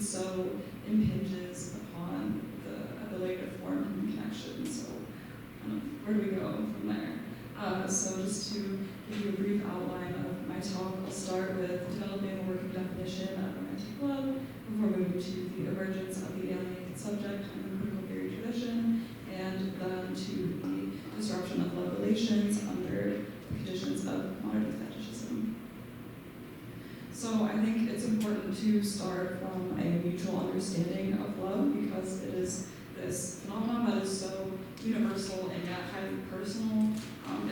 so impinges upon the ability to form human connections. So where do we go from there? So just to give you a brief outline of my talk, I'll start with developing a working definition of romantic love before moving to the emergence of the alienated subject in the critical theory tradition, and then to the disruption of love relations under the conditions of modern fetishism. So I think it's important to start from a mutual understanding of love because it is this phenomenon that is so universal and yet highly personal.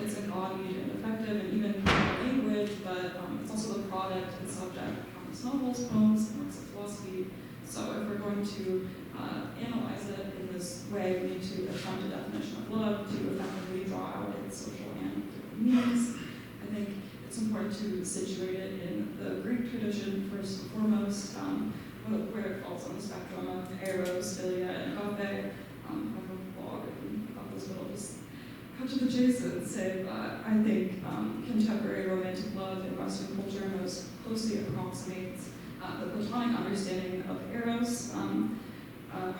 It's embodied in effective and even language, but it's also the product and subject of countless novels, poems, and works of philosophy. So if we're going to analyze it in this way, we need to attempt a definition of love to effectively draw out its social and political meanings. I think it's important to situate it in the Greek tradition first and foremost, where it falls on the spectrum of eros, philia, and agape. I have a blog about this, but I'll just cut to the chase and say that I think contemporary romantic love in Western culture most closely approximates the Platonic understanding of eros.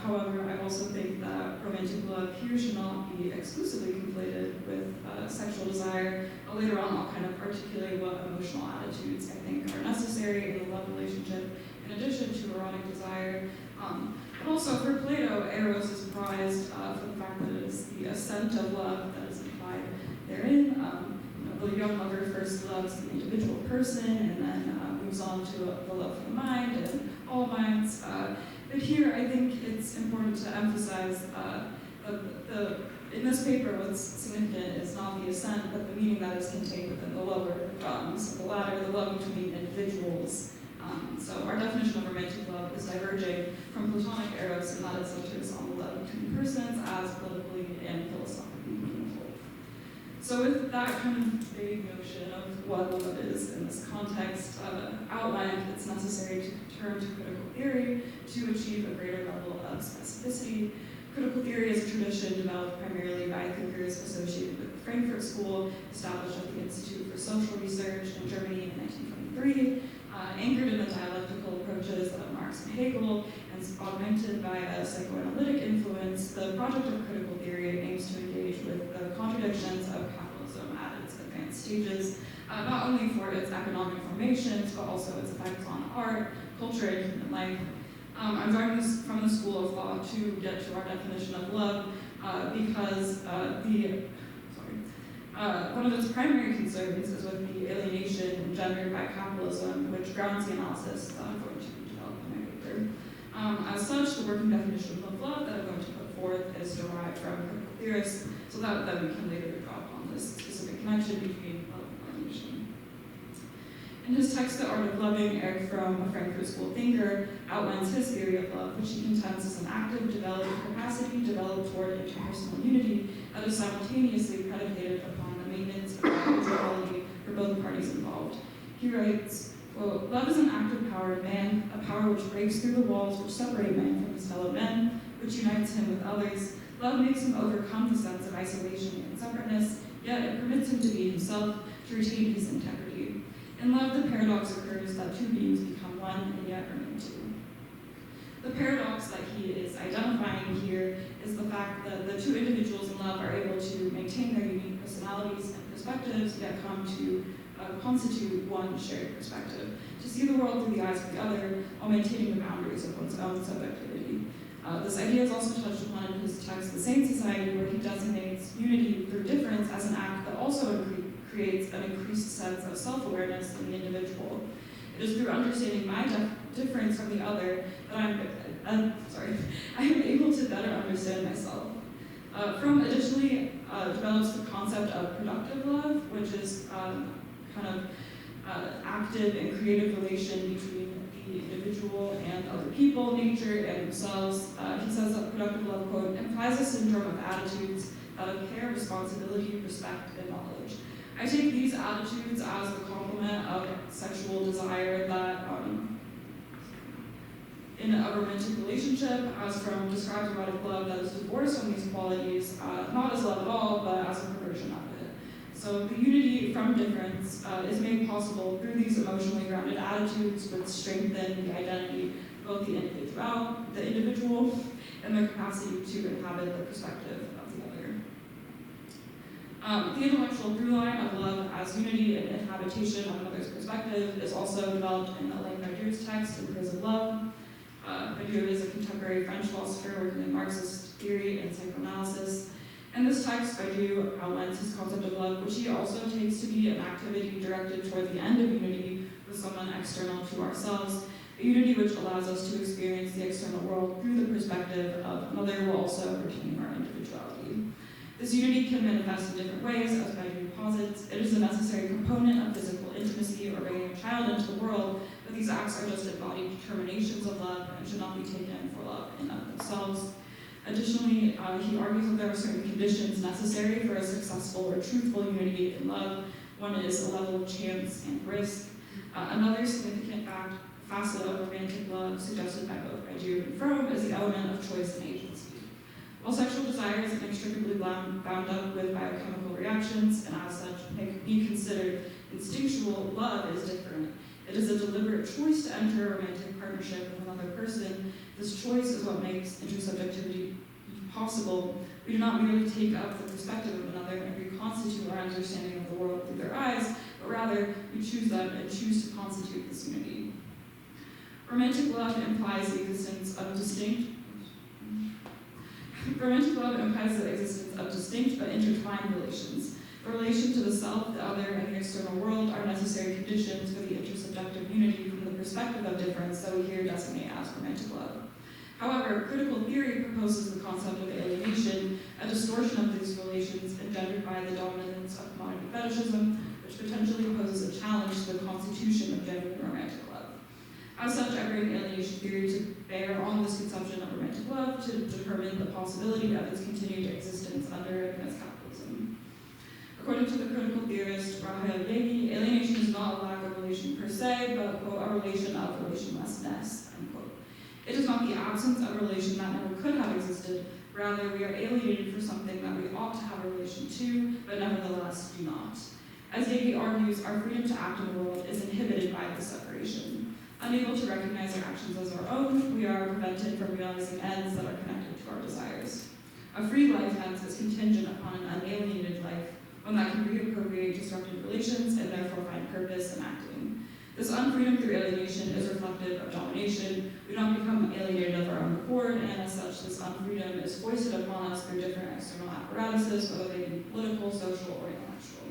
However, I also think that romantic love here should not be exclusively conflated with sexual desire. Later on, I'll kind of articulate what emotional attitudes I think are necessary in a love relationship, in addition to erotic desire. But also for Plato, eros is prized for the fact that it is the ascent of love that is implied therein. The young lover first loves the individual person and then moves on to the love for the mind and all minds. But here, I think it's important to emphasize in this paper, what's significant is not the ascent, but the meaning that is contained within the lover. So the latter, the love between individuals. So our definition of romantic love is diverging from Platonic eros, and that it centers on the love between persons as politically and philosophically meaningful. So with that kind of vague notion of what love is in this context outlined, it's necessary to turn to critical theory to achieve a greater level of specificity. Critical theory is a tradition developed primarily by thinkers associated with the Frankfurt School, established at the Institute for Social Research in Germany in 1923, anchored in the dialectical approaches of Marx and Hegel, and augmented by a psychoanalytic influence. The project of critical theory aims to engage with the contradictions of capitalism at its advanced stages, not only for its economic formations, but also its effects on art, culture, and human life. I'm drawing this from the school of thought to get to our definition of love because one of its primary concerns is with the alienation engendered by capitalism, which grounds the analysis that I'm going to develop in my paper. As such, the working definition of love that I'm going to put forth is derived from critical theorists, so that we can later draw upon this specific connection between love and alienation. In his text, The Art of Loving, Eric Fromm, a Frankfurt School thinker, outlines his theory of love, which he contends is an active, developed capacity developed toward interpersonal unity that is simultaneously predicated upon the maintenance of equality for both parties involved. He writes, quote, "Love is an active power of man, a power which breaks through the walls which separate man from his fellow men, which unites him with others. Love makes him overcome the sense of isolation and separateness, yet it permits him to be himself, to retain his integrity. In love, the paradox occurs that two beings become one and yet remain two." The paradox that he is identifying here is the fact that the two individuals in love are able to maintain their unique personalities and perspectives, yet come to constitute one shared perspective, to see the world through the eyes of the other while maintaining the boundaries of one's own subjectivity. This idea is also touched upon in his text, The Sane Society, where he designates unity through difference as an act that also creates an increased sense of self-awareness in the individual. It is through understanding my difference from the other that I am able to better understand myself. Fromm additionally develops the concept of productive love, which is active and creative relation between the individual and other people, nature, and themselves. He says that productive love, quote, implies a syndrome of attitudes that of care, responsibility, respect, and knowledge. I take these attitudes as the complement of sexual desire that in a romantic relationship, as Fromm describes erotic love that is divorced from these qualities, not as love at all, but as a perversion of it. So the unity from difference is made possible through these emotionally grounded attitudes, which strengthen the identity of both the individual and their capacity to inhabit the perspective of the other. The intellectual through line of love as unity and inhabitation of another's perspective is also developed in Alain Badiou's text, In Praise of Love. Badiou is a contemporary French philosopher working in Marxist theory and psychoanalysis. In this text, Badiou outlines his concept of love, which he also takes to be an activity directed toward the end of unity with someone external to ourselves, a unity which allows us to experience the external world through the perspective of another while also retaining our individuality. This unity can manifest in different ways, as Badiou posits. It is a necessary component of physical intimacy or bringing a child into the world, but these acts are just embodied determinations of love and should not be taken for love in and of themselves. Additionally, he argues that there are certain conditions necessary for a successful or truthful unity in love. One is a level of chance and risk. Another significant facet of romantic love suggested by both Badiou and Fromm is the element of choice and agency. While sexual desire is inextricably bound up with biochemical reactions and as such may be considered instinctual, love is different. It is a deliberate choice to enter a romantic partnership with another person. This choice is what makes intersubjectivity possible. We do not merely take up the perspective of another and reconstitute our understanding of the world through their eyes, but rather we choose them and choose to constitute this unity. Romantic love implies the existence of distinct but intertwined relations. The relation to the self, the other, and the external world are necessary conditions for the intersubjective unity from the perspective of difference that we here designate as romantic love. However, critical theory proposes the concept of alienation, a distortion of these relations engendered by the dominance of commodity fetishism, which potentially poses a challenge to the constitution of genuine romantic love. As such, I bring alienation theory to bear on this conception of romantic love to determine the possibility of its continued existence under advanced capitalism. According to the critical theorist Rahel Yehi, alienation is not a lack of relation per se, but, quote, a relation of relationlessness, unquote. It is not the absence of a relation that never could have existed, rather we are alienated for something that we ought to have a relation to, but nevertheless do not. As Yehi argues, our freedom to act in the world is inhibited by this separation. Unable to recognize our actions as our own, we are prevented from realizing ends that are connected to our desires. A free life, hence, is contingent upon an unalienated life, one that can reappropriate disrupted relations and therefore find purpose in acting. This unfreedom through alienation is reflective of domination. We don't become alienated of our own accord, and as such, this unfreedom is foisted upon us through different external apparatuses, whether they be political, social, or intellectual.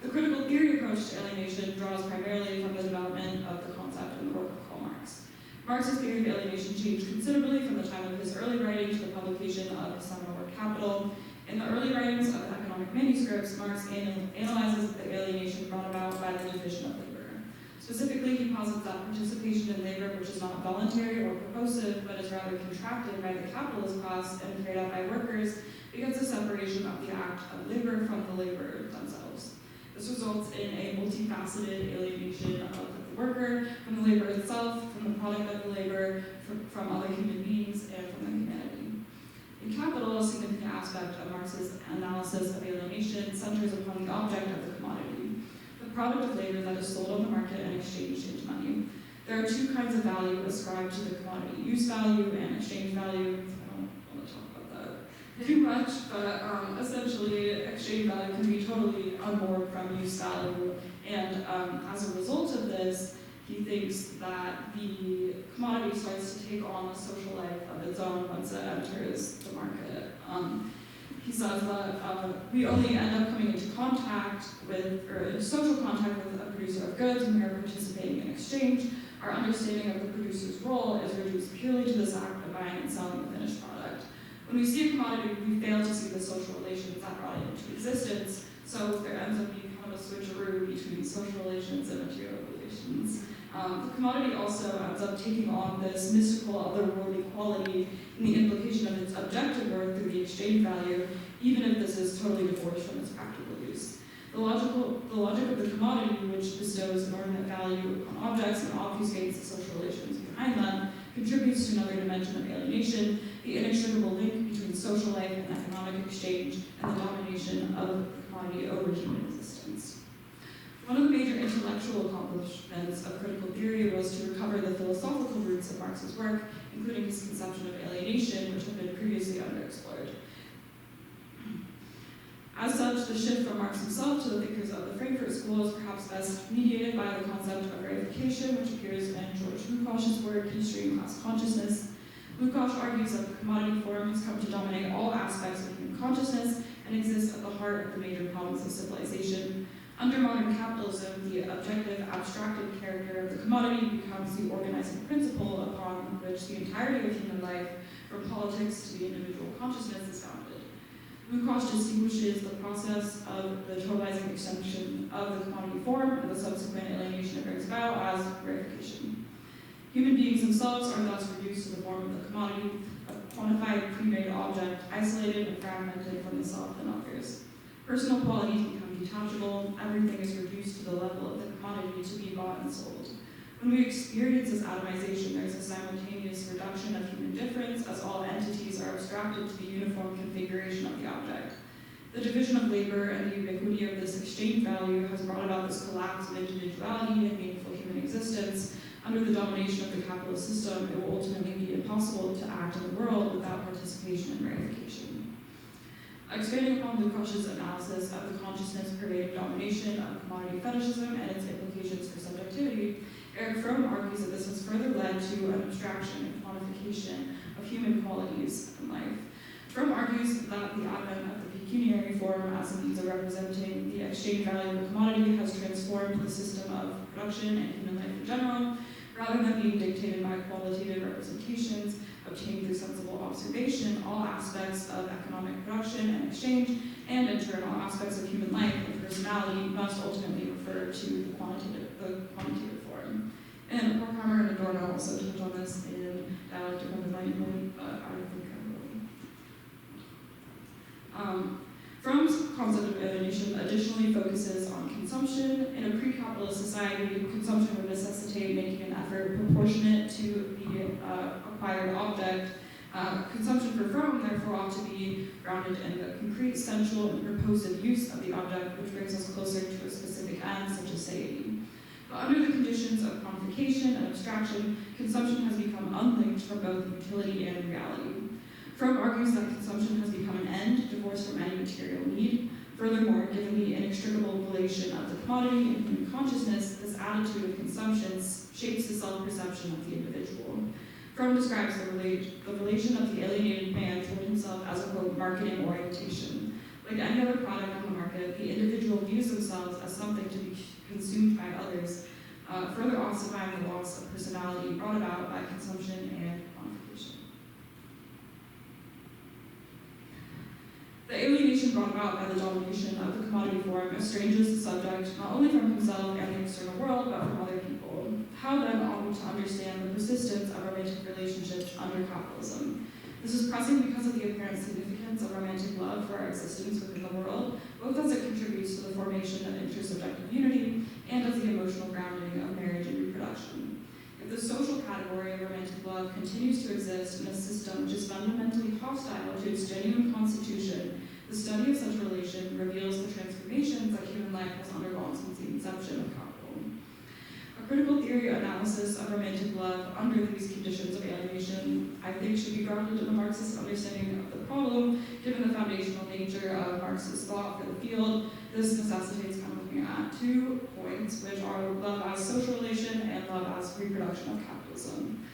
The critical theory approach to alienation draws primarily from the development of the concept in the work of Karl Marx. Marx's theory of alienation changed considerably from the time of his early writing to the publication of his seminal work Capital. In the early writings of the economic manuscripts, Marx analyzes the alienation brought about by the division of labor. Specifically, he posits that participation in labor, which is not voluntary or purposive, but is rather contracted by the capitalist class and carried out by workers, begins a separation of the act of labor from the laborers themselves. This results in a multifaceted alienation of the worker from the labor itself, from the product of the labor, from other human beings, and from the humanity. In Capital, a significant aspect of Marx's analysis of alienation centers upon the object of the commodity, the product of labor that is sold on the market and exchanged into money. There are two kinds of value ascribed to the commodity: use value and exchange value. I don't want to talk about that too much, but essentially exchange value can be totally unmoored from use value, and as a result of this, he thinks that the commodity starts to take on a social life of its own once it enters the market. He says that we only end up coming into contact with, or social contact with a producer of goods when we are participating in exchange. Our understanding of the producer's role is reduced purely to this act of buying and selling the finished product. When we see a commodity, we fail to see the social relations that brought it into existence, so there ends up being kind of a switcheroo between social relations and material relations. The commodity also ends up taking on this mystical otherworldly quality in the implication of its objective worth through the exchange value, even if this is totally divorced from its practical use. The logic of the commodity, which bestows inordinate value on objects and obfuscates the social relations behind them, contributes to another dimension of alienation, the inextricable link between social life and economic exchange, and the domination of commodity over human existence. One of the major intellectual accomplishments of critical theory was to recover the philosophical roots of Marx's work, including his conception of alienation, which had been previously underexplored. As such, the shift from Marx himself to the thinkers of the Frankfurt School is perhaps best mediated by the concept of reification, which appears in George Lukács's work, History and Class Consciousness. Lukács argues that the commodity form has come to dominate all aspects of human consciousness and exists at the heart of the major problems of civilization. Under modern capitalism, the objective, abstracted character of the commodity becomes the organizing principle upon which the entirety of human life, from politics to the individual consciousness, is founded. Lukács distinguishes the process of the totalizing extension of the commodity form and the subsequent alienation it brings about as reification. Human beings themselves are thus reduced to the form of the commodity, a quantified, pre-made object, isolated and fragmented from the self and others. Personal qualities become detachable, everything is reduced to the level of the commodity to be bought and sold. When we experience this atomization, there is a simultaneous reduction of human difference as all entities are abstracted to the uniform configuration of the object. The division of labor and the ubiquity of this exchange value has brought about this collapse of individuality and meaningful human existence. Under the domination of the capitalist system, it will ultimately be impossible to act in the world without participation and reification. Expanding upon Lukács's analysis of the consciousness-pervading domination of commodity fetishism and its implications for subjectivity, Eric Fromm argues that this has further led to an abstraction and quantification of human qualities in life. Fromm argues that the advent of the pecuniary form as a means of representing the exchange value of a commodity has transformed the system of production and human life in general, rather than being dictated by qualitative representations obtained through sensible observation. All aspects of economic production and exchange, and in turn all aspects of human life and personality, must ultimately refer to the quantitative form. And Horkheimer and Adorno also touched on this in Dialectic of Enlightenment, but I think I will. Fromm's concept of alienation additionally focuses on consumption. In a pre-capitalist society, consumption would necessitate making an effort proportionate to the acquired object. Consumption for Fromm, therefore, ought to be grounded in the concrete, sensual, and purposive use of the object, which brings us closer to a specific end, such as satiety. But under the conditions of quantification and abstraction, consumption has become unlinked from both utility and reality. Fromm argues that consumption has become an end, divorced from any material need. Furthermore, given the inextricable relation of the commodity and human consciousness, this attitude of consumption shapes the self-perception of the individual. Fromm describes the relation of the alienated man toward himself as a, quote, marketing orientation. Like any other product on the market, the individual views themselves as something to be consumed by others, further ossifying the loss of personality brought about by consumption and quantification. The alienation brought about by the domination of the commodity form estranges the subject not only from himself and the external world, but from other people. How then ought we to understand the persistence of romantic relationships under capitalism? This is pressing because of the apparent significance of romantic love for our existence within the world, both as it contributes to the formation of intersubjective unity and as the emotional grounding of marriage and reproduction. If the social category of romantic love continues to exist in a system which is fundamentally hostile to its genuine constitution, the study of such relation reveals the transformations that human life has undergone since the inception of capital. A critical theory analysis of romantic love under these conditions of alienation, I think, should be grounded in a Marxist understanding of the problem, given the foundational nature of Marx's thought for the field. This necessitates kind of looking at 2 points, which are love as social relation and love as reproduction of capitalism.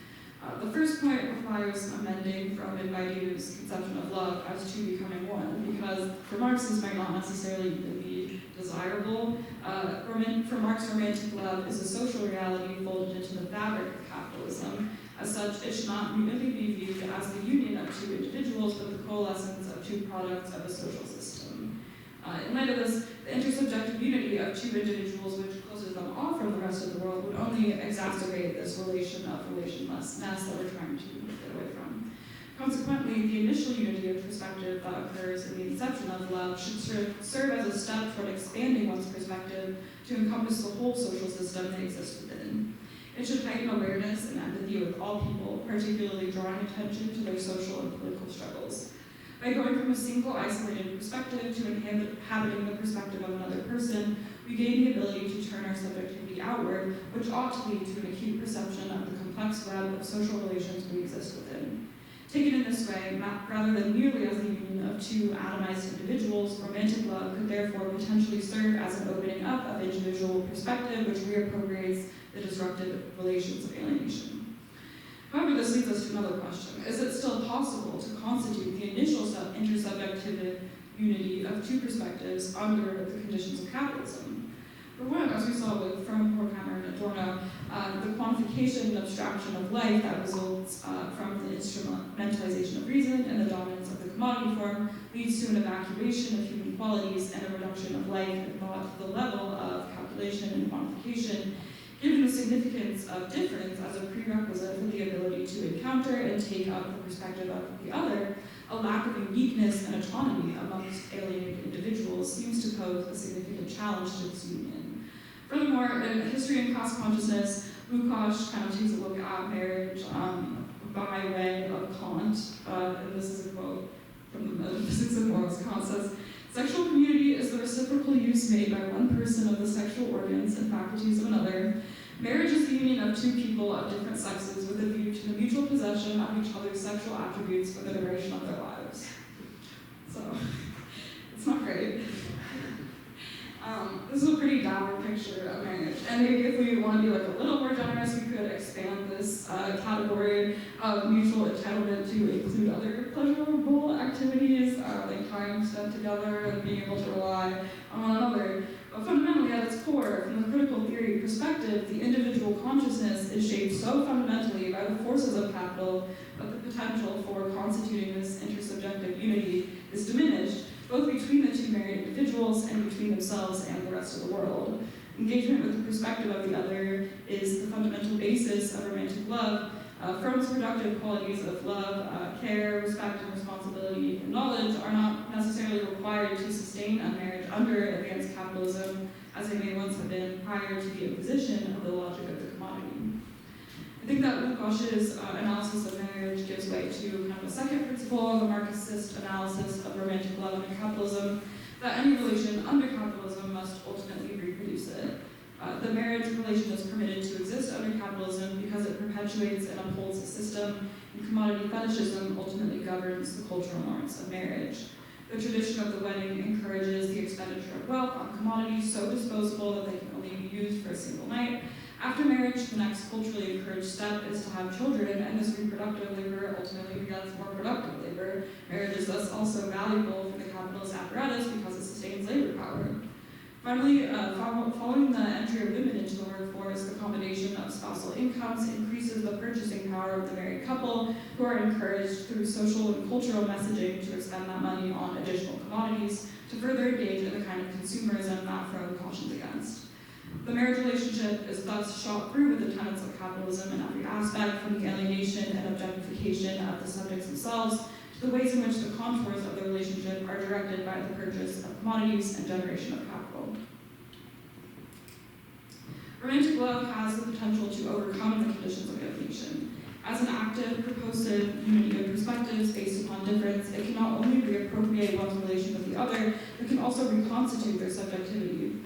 The first point requires amending from Badiou's conception of love as two becoming one, because for Marx this might not necessarily even be desirable. For Marx, romantic love is a social reality folded into the fabric of capitalism. As such, it should not merely be viewed as the union of 2 individuals, but the coalescence of 2 products of a social system. In light of this, the intersubjective unity of 2 individuals, which closes them off from the rest of the world, would only exacerbate this relation of relationlessness that we're trying to get away from. Consequently, the initial unity of perspective that occurs in the inception of love should serve as a step toward expanding one's perspective to encompass the whole social system they exist within. It should heighten awareness and empathy with all people, particularly drawing attention to their social and political struggles. By going from a single isolated perspective to inhabiting the perspective of another person, we gain the ability to turn our subjectivity outward, which ought to lead to an acute perception of the complex web of social relations we exist within. Taken in this way, rather than merely as the union of two atomized individuals, romantic love could therefore potentially serve as an opening up of individual perspective which reappropriates the disrupted relations of alienation. However, this leads us to another question. Is it still possible to constitute the initial intersubjective unity of two perspectives under the conditions of capitalism? For one, as we saw from Horkheimer and Adorno, the quantification and abstraction of life that results from the instrumentalization of reason and the dominance of the commodity form leads to an evacuation of human qualities and a reduction of life and thought to the level of calculation and quantification, given the significance of difference as a prerequisite for the ability to encounter and take up the perspective of the other. A lack of uniqueness and autonomy amongst alienated individuals seems to pose a significant challenge to this union. Furthermore, in History and Class Consciousness, Lukács kind of takes a look at marriage by way of Kant, and this is a quote from the Metaphysics of Morals. Kant says, "Sexual community is the reciprocal use made by one person of the sexual organs and faculties of another. Marriage is the union of two people of different sexes with a view to the mutual possession of each other's sexual attributes for the duration of their lives." So, it's not great. This is a pretty dour picture of marriage. And maybe if we want to be like a little more generous, we could expand this category of mutual entitlement to include other pleasurable activities, like time spent together and being able to rely on one another. But fundamentally, at its core, from the critical theory perspective, the individual consciousness is shaped so fundamentally by the forces of capital that the potential for constituting this intersubjective unity is diminished, both between the two married individuals and between themselves and the rest of the world. Engagement with the perspective of the other is the fundamental basis of romantic love. From its productive qualities of love, care, respect, and responsibility, and knowledge are not necessarily required to sustain a marriage under advanced capitalism, as they may once have been prior to the imposition of the logic of the commodity. I think that Lukács's analysis of marriage gives way to kind of a second principle of the Marxist analysis of romantic love under capitalism, that any relation under capitalism must ultimately reproduce it. The marriage relation is permitted to exist under capitalism because it perpetuates and upholds a system, and commodity fetishism ultimately governs the cultural norms of marriage. The tradition of the wedding encourages the expenditure of wealth on commodities so disposable that they can only be used for a single night. After marriage, the next culturally encouraged step is to have children, and this reproductive labor ultimately begets more productive labor. Marriage is thus also valuable for the capitalist apparatus because it sustains labor power. Finally, following the entry of women into the workforce, the combination of spousal incomes increases the purchasing power of the married couple, who are encouraged through social and cultural messaging to expend that money on additional commodities to further engage in the kind of consumerism that Freud cautions against. The marriage relationship is thus shot through with the tenets of capitalism in every aspect, from the alienation and objectification of the subjects themselves to the ways in which the contours of the relationship are directed by the purchase of commodities and generation of capital. Romantic love has the potential to overcome the conditions of alienation. As an active, purposive unity of perspectives based upon difference, it can not only reappropriate one's relation with the other, but can also reconstitute their subjectivity.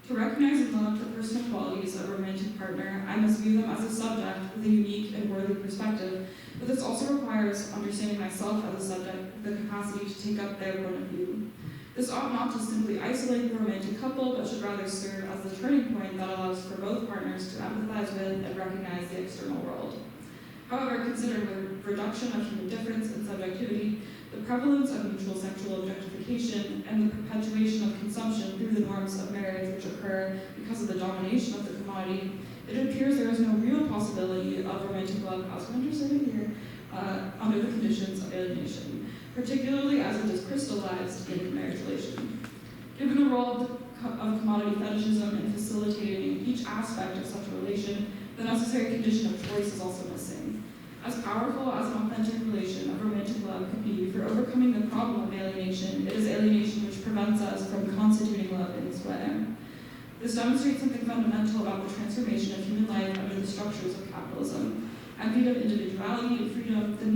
To recognize and love the personal qualities of a romantic partner, I must view them as a subject with a unique and worthy perspective, but this also requires understanding myself as a subject with the capacity to take up their point of view. This ought not to simply isolate the romantic couple, but should rather serve as the turning point that allows for both partners to empathize with and recognize the external world. However, considering the reduction of human difference and subjectivity, the prevalence of mutual sexual objectification, and the perpetuation of consumption through the norms of marriage which occur because of the domination of the commodity, it appears there is no real possibility of romantic love, as we're interested here, under the conditions of alienation, particularly as it is crystallized in the marriage relation. Given the role of commodity fetishism in facilitating each aspect of such a relation, the necessary condition of choice is also missing. As powerful as an authentic relation of romantic love could be for overcoming the problem of alienation, it is alienation which prevents us from constituting love in this way. This demonstrates something fundamental about the transformation of human life under the structures of capitalism. Envied of individuality and freedom, the